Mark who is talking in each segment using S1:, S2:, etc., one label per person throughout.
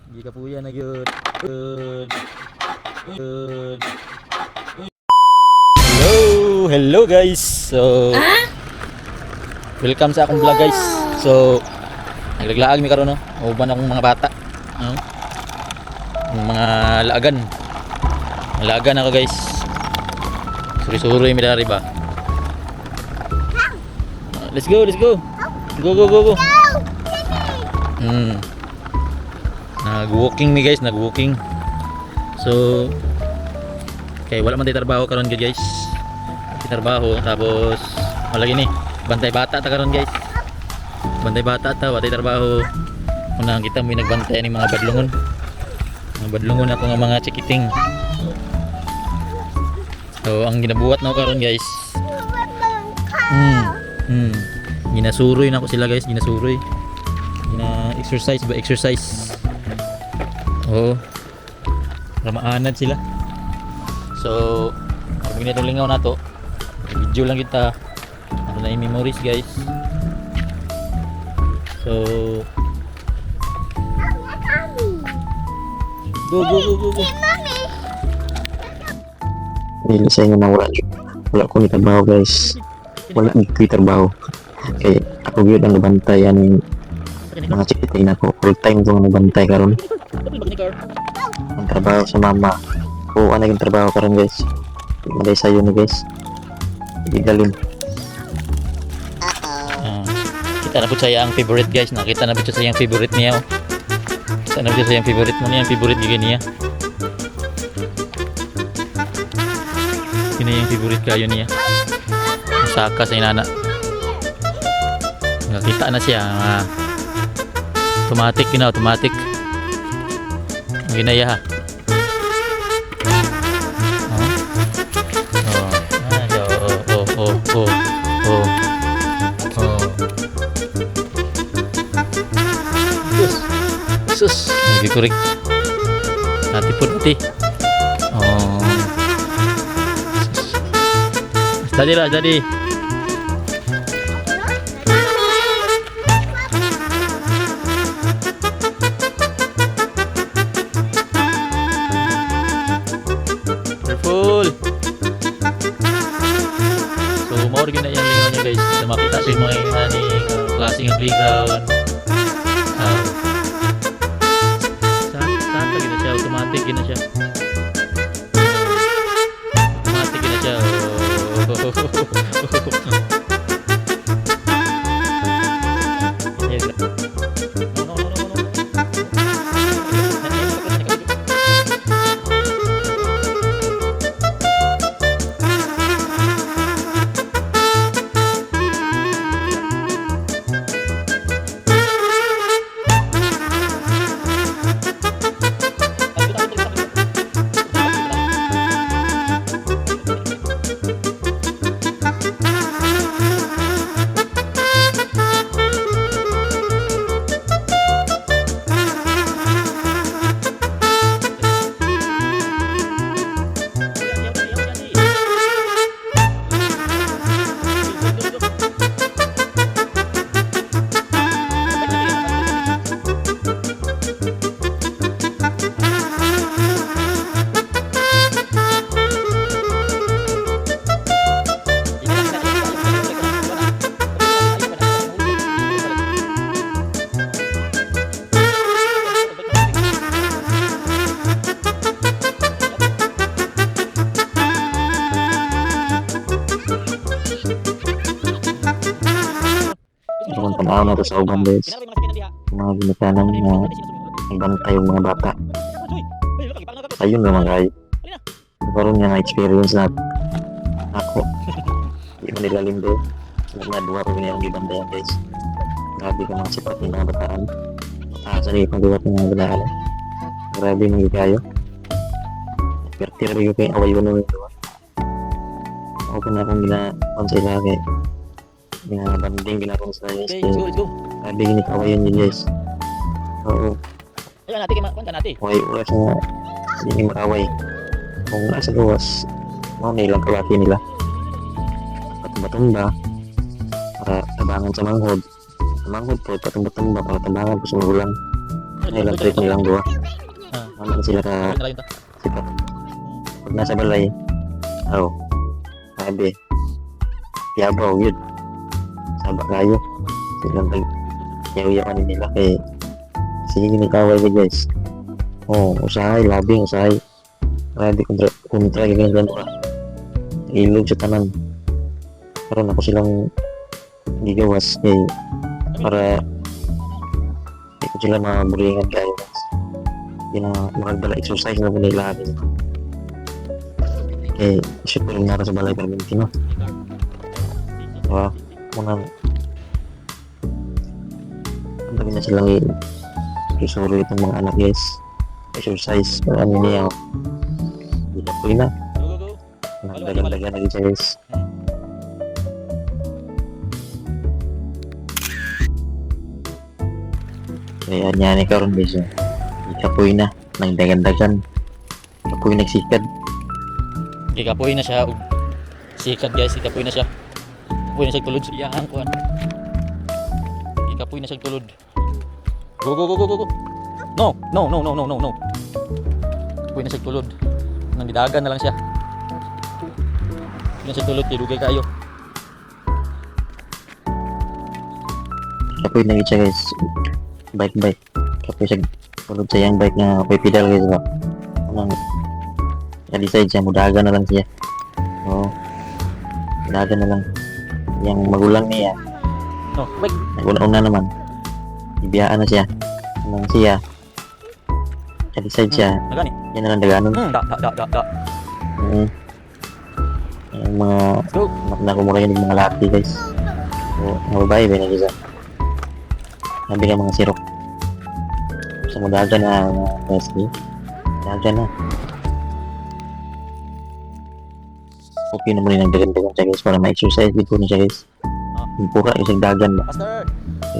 S1: Di ka puya na good. Good. Good. Hello guys. So welcome sa akong vlog guys. So naglaglaag mi karon no. Uban akong mga bata. Mga laagan. Laagan ako guys. Suri-suri mi dari ba. Let's go, let's go. Go, go, go, go. Nag-walking mi guys, nag-walking. So okay, wala man tayo trabaho karon guys. Trabaho tapos wala gini. Bantay bata ta karon guys. Bantay bata ta, wala tayo trabaho. Una kita may nagbantay ni mga badlungon. Mga badlungon ako nga mga chikiting. So ang ginabuhat na ko karon guys. Ginasuroy na ko sila guys, ginasuroy. Gina-exercise ba exercise. Oo. Ramaanad sila. So, pag ginitong na to, video lang kita. Ano na yung memories guys. So, go, go, go, go, go.
S2: Hindi sa inyo na wala ko ni trabaho guys. Wala ni trabaho. Kaya ako yun ang nabantay ang mga chikitin ako. Full time kong nabantay karon. Ang trabaho sa mama. Kung ano yung trabaho karon guys. Maday sa'yo ni guys. Igalim.
S1: Kita na po siya ang favorite guys. Nakita na po siya yung favorite niya. Kita na po siya yung favorite mo niya. Yung favorite gigay niya. Yun yung favorite kayo niya. Saka sa inana. Nakita na siya. Automatic yun na. Automatic. Ang ginaya ha. Sus, lagi kurik. Nanti pun nanti. Oh. Tadi lah jadi. Careful. So mau gina yang lingkungannya guys. Kita makita sih mga ini klaseng playground. Automatic gina siya. Automatic gina siya.
S2: Kung tanaw na ito sa uban guys. Mga ginikanan na nagbantay yung mga bata. Ayun naman kayo. Karoon niya nga experience na ako. Hindi mo nilalim doon. Nagmadua ko niya ang gibandayan guys. Grabe ka mga sipat ng mga bataan. Sa rin pang duwat ng mga bataan. Grabe mga kayo. Pertir rin kayo away mo naman ito. Ako pa na akong gina-consila kayo. Banding ginarong sa guys.
S1: Okay, let's go, let's go.
S2: Grabe ginikawayan niya guys. Oo.
S1: Ayan natin, kuwan natin.
S2: Away oras na hindi makaway. Kung nasa gawas, nilang kalati nila. Patumba-tumba para tabangan sa manghod. Sa manghod po, patumba-tumba para tabangan po sa magulang. Ilang trip nilang dua.
S1: Ah,
S2: Naman sila ka
S1: na lang ta.
S2: sipat. Pag nasa balay, oh, sabi, tiyabaw yun. Sabak kayo. Silang yaw-yawanin nila kay sige ginikaway ko guys. Oh, usahay, labing, usahay. Grabe kontra ganyan lang ka. Ilog sa tanan. Karon ako silang gigawas kay para di ko sila maburingan kayo guys. Hindi na makagdala exercise na nila akin. Eh, shoot ko rin nara sa balay permanente no. Diba? Muna ang dami na silang isuro itong mga anak guys. Exercise para ano niya. Hindi na po yun na.
S1: Go, go, go.
S2: Nagdagan-dagan na siya guys. Kaya niya ni karon guys. Ikapoy na. Nagdagan-dagan. Ikapoy nagsikad.
S1: Ikapoy na siya. Sikat guys, ikapoy na siya. Ikapoy na siya tulod sa iyang kuan. Ikapoy na siya tulod. Go, go, go, go, go, go. No, no, no, no, no, no, no. Ikapoy na siya tulod. Nang didagan na lang siya. Ikapoy na siya tulod, tidugay kayo.
S2: Ikapoy na siya guys. Bike. Ikapoy siya tulod sa iyang bike na may pedal guys ba. Anong na-decide siya, mudagan na lang siya. Oo. Mudagan na lang. Yang magulang niya.
S1: No, wait.
S2: Naguna-una naman. Ibiyaan na siya. Nang siya. Na-decide siya.
S1: Nagani.
S2: Yan na lang daganon.
S1: Da.
S2: Yung mga
S1: Go.
S2: nakumura yun yung mga laki guys. So, mga babae ba na gisa. Sabi ka mga sirok. Sa mudagan na guys. Mudagan na. Okay naman yun ang dagan-dagan siya guys para ma-exercise dito na siya guys. Yung pura isang dagan ba.
S1: Master.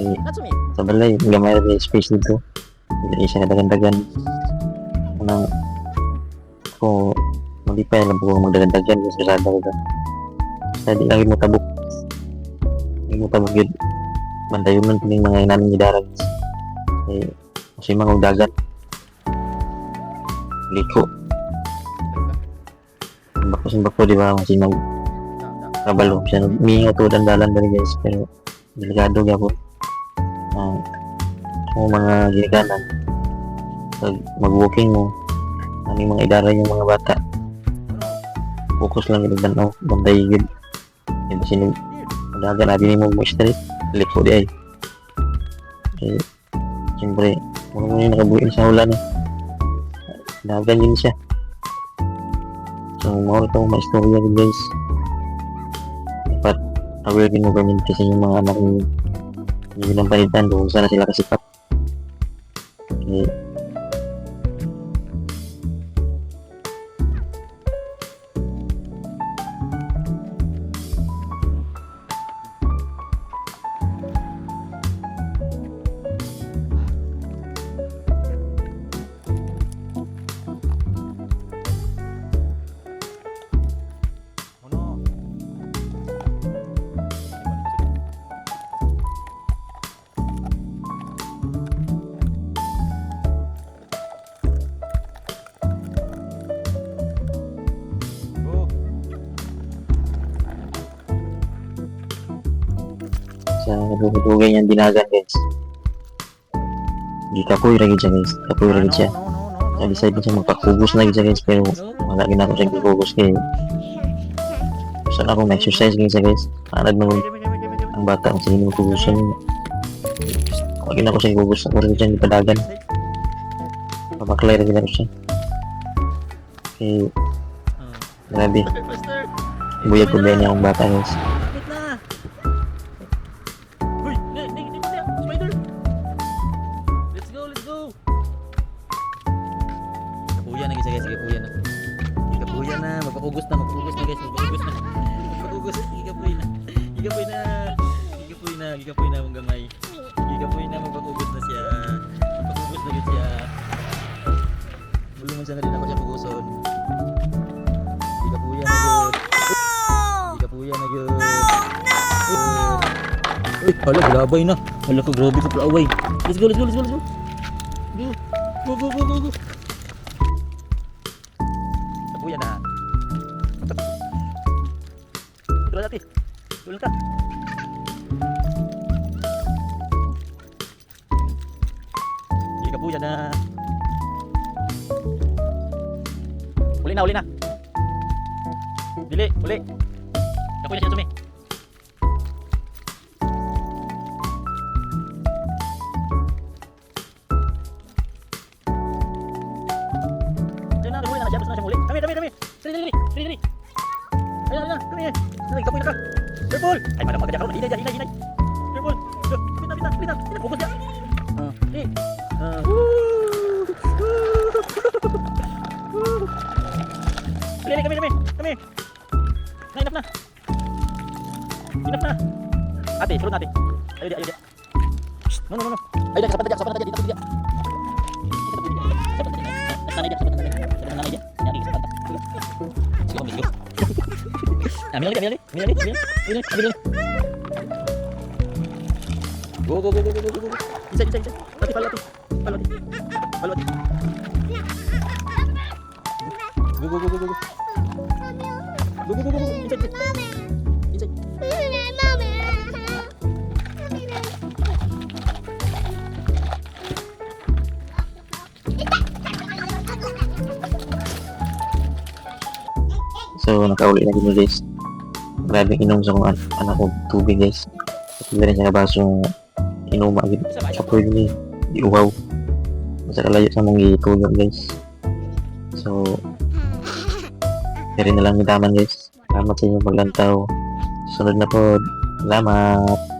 S2: Eh,
S1: Natsumi.
S2: sa balay, gamay rin yung space dito. Hindi isa na dagan-dagan. Unang ko malipay lang po magdagan-dagan kasi sa ko ka. Basta di lagi mo tabok. Hindi mo tabok yun. Bandayon man pining mga inanin ni Darag. Eh, kasi mga dagan. Liko. Bako di ba kasi mag kabalo siya mingaw to dandalan dali guys pero delikado gyapon kung mga ginikanan pag mag-walking mo ano yung mga idara yung mga bata focus lang yung tanaw bantay yun yung sinig magaga nabi ni mo street liko di ay siyempre muna yung nakabuhin sa ulan dagan yun siya. So, mga itong mga istorya guys. Dapat aware din mo ganyan kasi yung mga anak yung hindi lang palitan doon sana sila kasipat. Okay. Sa nagugugay niyang dinagan guys. Di kapoy lagi siya guys. Kapoy lagi siya. Nag-decide na siya magpakugos na siya guys pero wala ginako siya gugugos kay saan ako ma-exercise guys. Anad mo ang bata ang sige magkugusan. Wala ginako siya gugugos ako rin siya padagan. Papaklay rin ginako siya. Okay. Grabe. Buyag ko din niya akong bata guys.
S1: Magpakugos na guys, magpakugos na. Magpakugos, gigapoy na mong gamay. Gigapoy na, magpakugos na siya. Magpakugos na siya. Bulungan siya na rin ako siya puguson. Gigapoy na yun. Gigapoy na yun. Uy, hala, galabay na. Hala ka, grabe ka pala away. Let's go. Go. Go, go, go, go, go. Tabuyan na. Tuloy natin. Tuloy ka. Hindi ka buyan na. Uli na, uli na. Dili, uli. Ako na siya sumi. Diyan na, huli na siya. Basta na siya huli. Dami, dami, dami. Dali, dali, dali, dali. Ayun, ayun na. Dali, dali, kapoy na ka. Careful. Ay, madam, magkadya ka ron. Hinay, hinay, hinay. Careful. Bitan, bitan, bitan. Bitan, fokus niya. Di. Dali, kami, kami. Kami. Na, enough na. Enough na. Ate, surut ate. Ayo dia, ayo dia. No, no, no, no. Ayo dia, sapan aja, dito dia. Sapan aja. Sana dia, sapan aja. Sapan aja. Nyari sapan. Sige, sige. Ambil lagi, ambil lagi. Ambil lagi, ambil lagi. Ambil lagi. Go, go, go, go, go, go, go. Bisa, bisa, bisa. Lati, pal, lati. Pal, lati. Pal, lati. Go, go, go, go, go. Go, go, go, go. Inside, inside. Inside.
S2: So, nakauli na din guys. Grabe inom sa kong anak ko tubig guys. At meron siya na basong inuma agad. Sa pwede ni iuhaw. Masa kalayo sa mong itulog guys. So, kaya na lang itaman guys. Salamat sa inyong paglantaw. Sunod na po. Salamat.